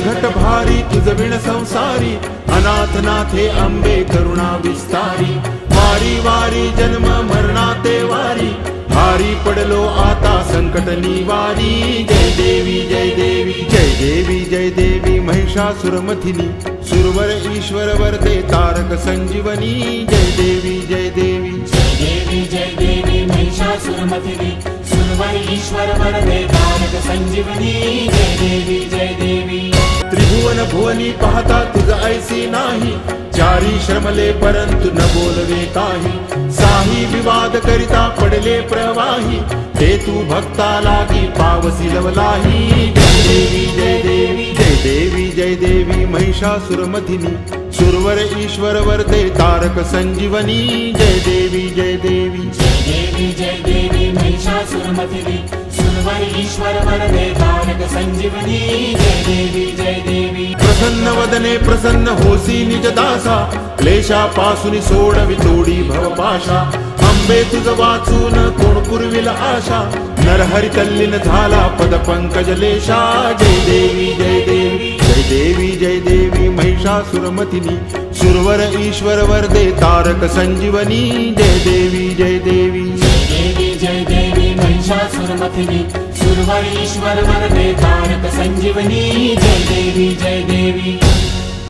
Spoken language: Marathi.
घट भारी तुझ विण संसारी, अनाथ नाथे अंबे करुणा विस्तारी। वारी वारी जन्म मरणाते वारी, भारी पडलो आता संकट निवारी। जय देवी जय देवी जय देवी जय देवी महिषासुरमथिनी, सुरवर ईश्वर वरदे तारक संजीवनी। जय देवी जय देवी जय देवी जय देवी महिषासुरमथिनी, सुरवर ईश्वर वरदे तारक संजीवनी। जय देवी जय देवी। त्रिभुवन भुवनी पाहता तुझ ऐसी नाही, चारी श्रमले परंतु न बोलवे काही। साही विवाद करिता पडले प्रवाही, ते तू भक्ता लागी पावसी लवलाही। जय देवी जय देवी जय देवी जय देवी महिषासुरमथिनी, सुरवर ईश्वर वरदे तारक संजीवनी। जय देवी जय देवी जय देवी जय देवी महिषासुरमथिनी, सुरवर ईश्वर वरदे तारक संजीवनी। जय देवी जय देवी। प्रसन्न वदने प्रसन्न होसी निज दासा, क्लेशापासून सोडवी तोडी भवपाशा। अंबे तुझ वाचून कोण पुरविल आशा, नरहरी तल्लीन झाला पद पंकजलेशा। जय देवी जय देवी जय देवी जय देवी महिषासुरमथिनी, सुरवर ईश्वर वरदे तारक संजीवनी। जय देवी जय देवी जय देवी जय देवी महिषासुरमथिनी, सुरवर ईश्वर वरदे तारक संजीवनी। जय देवी जय देवी।